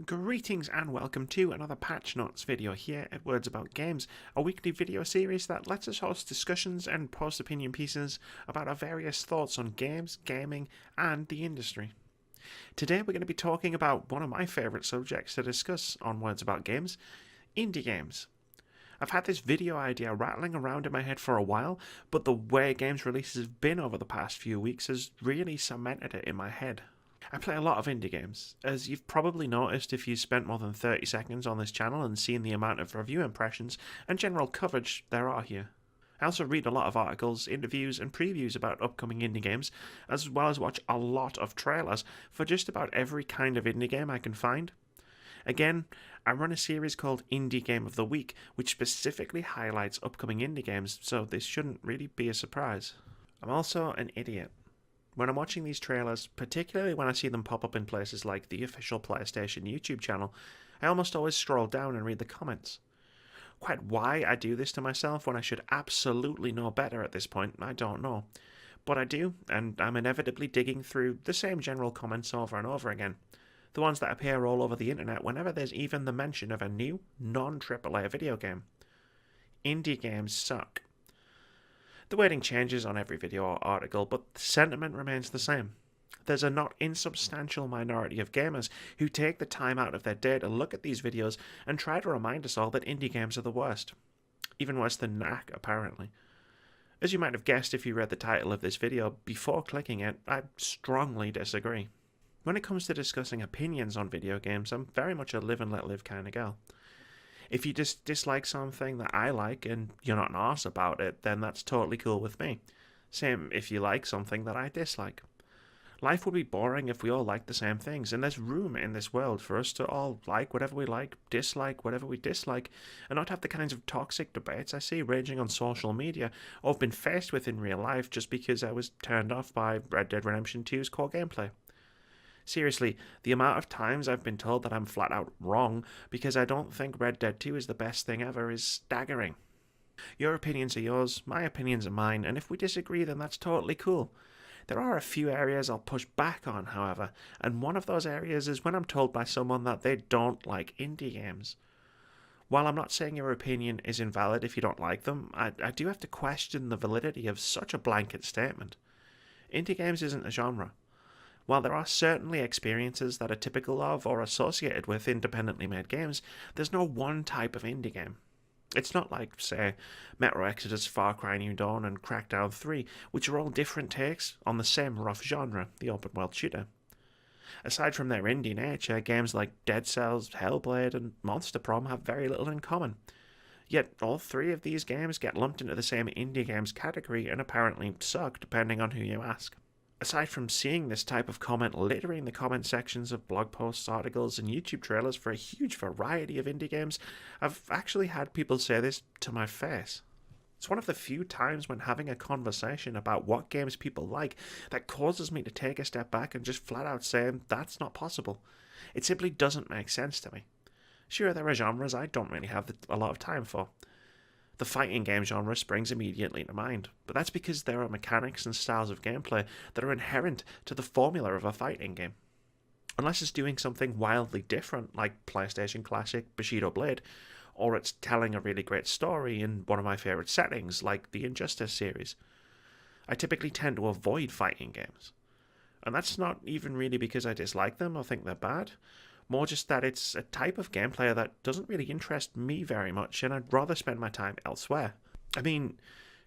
Greetings and welcome to another Patch Notes video here at Words About Games, a weekly video series that lets us host discussions and post opinion pieces about our various thoughts on games, gaming, and the industry. Today we're going to be talking about one of my favourite subjects to discuss on Words About Games, indie games. I've had this video idea rattling around in my head for a while, but the way games releases have been over the past few weeks has really cemented it in my head. I play a lot of indie games, as you've probably noticed if you spent more than 30 seconds on this channel and seen the amount of review impressions and general coverage there are here. I also read a lot of articles, interviews, and previews about upcoming indie games, as well as watch a lot of trailers for just about every kind of indie game I can find. Again, I run a series called Indie Game of the Week, which specifically highlights upcoming indie games, so this shouldn't really be a surprise. I'm also an idiot. When I'm watching these trailers, particularly when I see them pop up in places like the official PlayStation YouTube channel, I almost always scroll down and read the comments. Quite why I do this to myself when I should absolutely know better at this point, I don't know. But I do, and I'm inevitably digging through the same general comments over and over again. The ones that appear all over the internet whenever there's even the mention of a new, non-AAA video game. Indie games suck. The wording changes on every video or article, but the sentiment remains the same. There's a not insubstantial minority of gamers who take the time out of their day to look at these videos and try to remind us all that indie games are the worst. Even worse than knack, apparently. As you might have guessed if you read the title of this video before clicking it, I strongly disagree. When it comes to discussing opinions on video games, I'm very much a live and let live kind of girl. If you just dislike something that I like and you're not an arse about it, then that's totally cool with me. Same if you like something that I dislike. Life would be boring if we all liked the same things, and there's room in this world for us to all like whatever we like, dislike whatever we dislike, and not have the kinds of toxic debates I see raging on social media or have been faced with in real life just because I was turned off by Red Dead Redemption 2's core gameplay. Seriously, the amount of times I've been told that I'm flat out wrong because I don't think Red Dead 2 is the best thing ever is staggering. Your opinions are yours, my opinions are mine, and if we disagree then that's totally cool. There are a few areas I'll push back on, however, and one of those areas is when I'm told by someone that they don't like indie games. While I'm not saying your opinion is invalid if you don't like them, I do have to question the validity of such a blanket statement. Indie games isn't a genre. While there are certainly experiences that are typical of or associated with independently made games, there's no one type of indie game. It's not like, say, Metro Exodus, Far Cry New Dawn, and Crackdown 3, which are all different takes on the same rough genre, the open world shooter. Aside from their indie nature, games like Dead Cells, Hellblade, and Monster Prom have very little in common. Yet all three of these games get lumped into the same indie games category and apparently suck depending on who you ask. Aside from seeing this type of comment littering the comment sections of blog posts, articles, and YouTube trailers for a huge variety of indie games, I've actually had people say this to my face. It's one of the few times when having a conversation about what games people like that causes me to take a step back and just flat out say that's not possible. It simply doesn't make sense to me. Sure, there are genres I don't really have a lot of time for. The fighting game genre springs immediately to mind, but that's because there are mechanics and styles of gameplay that are inherent to the formula of a fighting game. Unless it's doing something wildly different, like PlayStation Classic Bushido Blade, or it's telling a really great story in one of my favourite settings, like the Injustice series. I typically tend to avoid fighting games. And that's not even really because I dislike them or think they're bad. More just that it's a type of gameplay that doesn't really interest me very much, and I'd rather spend my time elsewhere. I mean,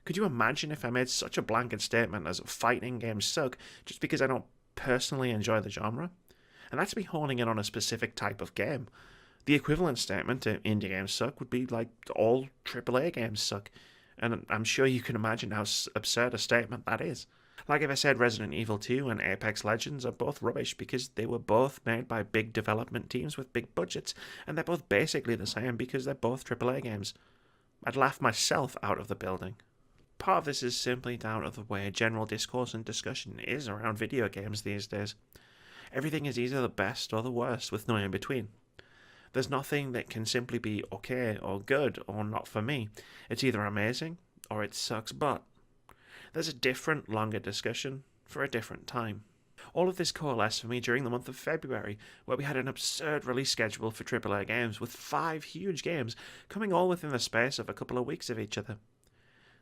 could you imagine if I made such a blanket statement as fighting games suck just because I don't personally enjoy the genre? And that's me honing in on a specific type of game. The equivalent statement to indie games suck would be like all AAA games suck, and I'm sure you can imagine how absurd a statement that is. Like if I said Resident Evil 2 and Apex Legends are both rubbish because they were both made by big development teams with big budgets, and they're both basically the same because they're both AAA games. I'd laugh myself out of the building. Part of this is simply down to the way general discourse and discussion is around video games these days. Everything is either the best or the worst with no in between. There's nothing that can simply be okay or good or not for me. It's either amazing or it sucks butt. There's a different, longer discussion for a different time. All of this coalesced for me during the month of February, where we had an absurd release schedule for AAA games, with 5 huge games coming all within the space of a couple of weeks of each other.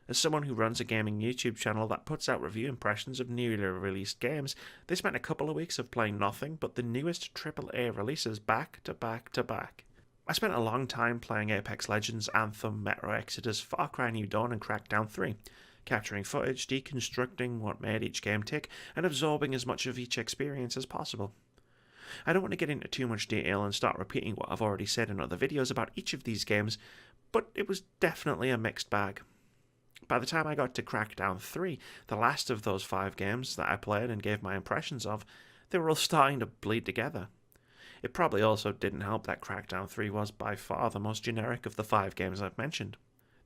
As someone who runs a gaming YouTube channel that puts out review impressions of newly released games, they spent a couple of weeks of playing nothing but the newest AAA releases back to back to back. I spent a long time playing Apex Legends, Anthem, Metro Exodus, Far Cry New Dawn and Crackdown 3, capturing footage, deconstructing what made each game tick, and absorbing as much of each experience as possible. I don't want to get into too much detail and start repeating what I've already said in other videos about each of these games, but it was definitely a mixed bag. By the time I got to Crackdown 3, the last of those 5 games that I played and gave my impressions of, they were all starting to bleed together. It probably also didn't help that Crackdown 3 was by far the most generic of the 5 games I've mentioned.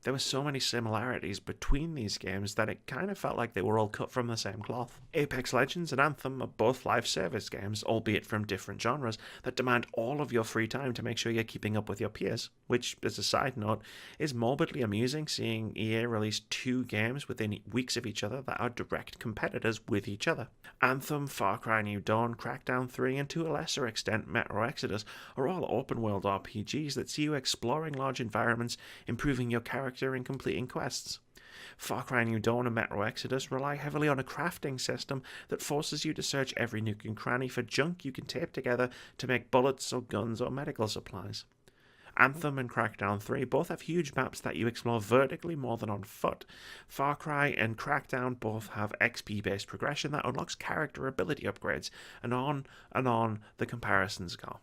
There were so many similarities between these games that it kind of felt like they were all cut from the same cloth. Apex Legends and Anthem are both live service games, albeit from different genres, that demand all of your free time to make sure you're keeping up with your peers, which, as a side note, is morbidly amusing seeing EA release 2 games within weeks of each other that are direct competitors with each other. Anthem, Far Cry New Dawn, Crackdown 3, and to a lesser extent Metro Exodus are all open-world RPGs that see you exploring large environments, improving your character and completing quests. Far Cry New Dawn and Metro Exodus rely heavily on a crafting system that forces you to search every nook and cranny for junk you can tape together to make bullets or guns or medical supplies. Anthem and Crackdown 3 both have huge maps that you explore vertically more than on foot. Far Cry and Crackdown both have XP-based progression that unlocks character ability upgrades, and on the comparisons go.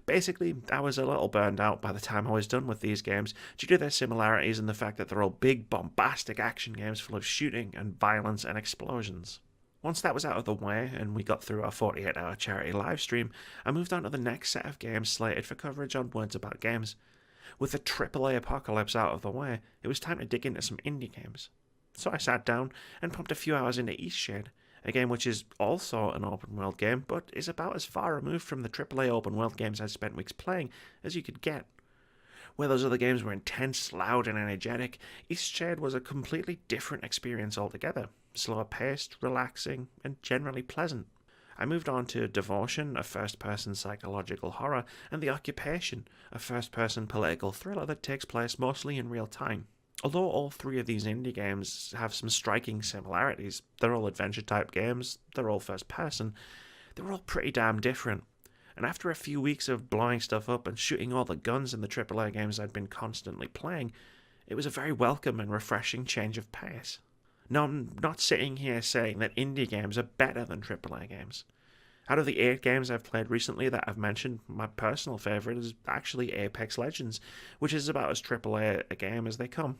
Basically, I was a little burned out by the time I was done with these games due to their similarities and the fact that they're all big, bombastic action games full of shooting and violence and explosions. Once that was out of the way and we got through our 48-hour charity livestream, I moved on to the next set of games slated for coverage on Words About Games. With the AAA apocalypse out of the way, it was time to dig into some indie games. So I sat down and pumped a few hours into Eastshade, a game which is also an open-world game, but is about as far removed from the AAA open-world games I spent weeks playing as you could get. Where those other games were intense, loud, and energetic, Eastshade was a completely different experience altogether. Slower paced, relaxing, and generally pleasant. I moved on to Devotion, a first-person psychological horror, and The Occupation, a first-person political thriller that takes place mostly in real time. Although all 3 of these indie games have some striking similarities, they're all adventure-type games, they're all first-person, they're all pretty damn different. And after a few weeks of blowing stuff up and shooting all the guns in the AAA games I'd been constantly playing, it was a very welcome and refreshing change of pace. Now, I'm not sitting here saying that indie games are better than AAA games. Out of the 8 games I've played recently that I've mentioned, my personal favourite is actually Apex Legends, which is about as AAA a game as they come.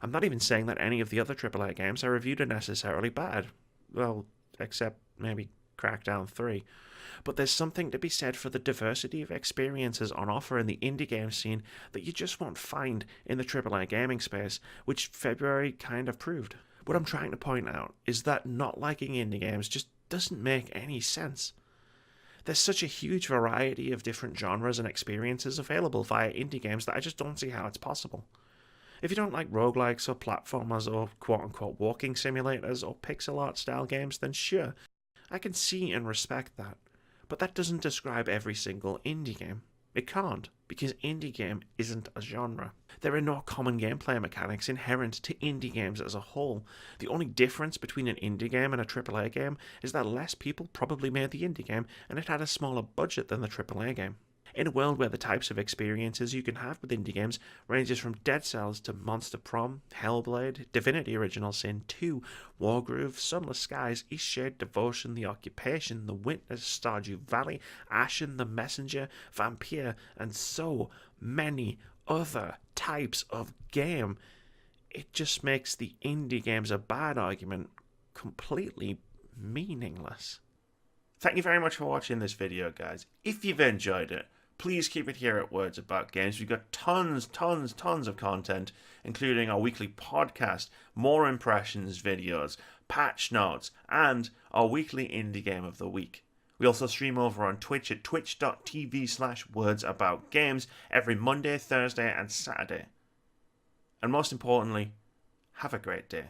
I'm not even saying that any of the other AAA games I reviewed are necessarily bad. Well, except maybe Crackdown 3. But there's something to be said for the diversity of experiences on offer in the indie game scene that you just won't find in the AAA gaming space, which February kind of proved. What I'm trying to point out is that not liking indie games just doesn't make any sense. There's such a huge variety of different genres and experiences available via indie games that I just don't see how it's possible. If you don't like roguelikes or platformers or quote-unquote walking simulators or pixel art style games, then sure, I can see and respect that. But that doesn't describe every single indie game. It can't, because indie game isn't a genre. There are no common gameplay mechanics inherent to indie games as a whole. The only difference between an indie game and a AAA game is that less people probably made the indie game and it had a smaller budget than the AAA game. In a world where the types of experiences you can have with indie games ranges from Dead Cells to Monster Prom, Hellblade, Divinity Original Sin 2, Wargroove, Sunless Skies, Eastshade, Devotion, The Occupation, The Witness, Stardew Valley, Ashen, The Messenger, Vampire, and so many other types of game, it just makes the indie games a bad argument completely meaningless. Thank you very much for watching this video, guys. If you've enjoyed it, please keep it here at Words About Games. We've got tons of content, including our weekly podcast, more impressions videos, patch notes, and our weekly indie game of the week. We also stream over on Twitch at twitch.tv/wordsaboutgames every Monday, Thursday, and Saturday. And most importantly, have a great day.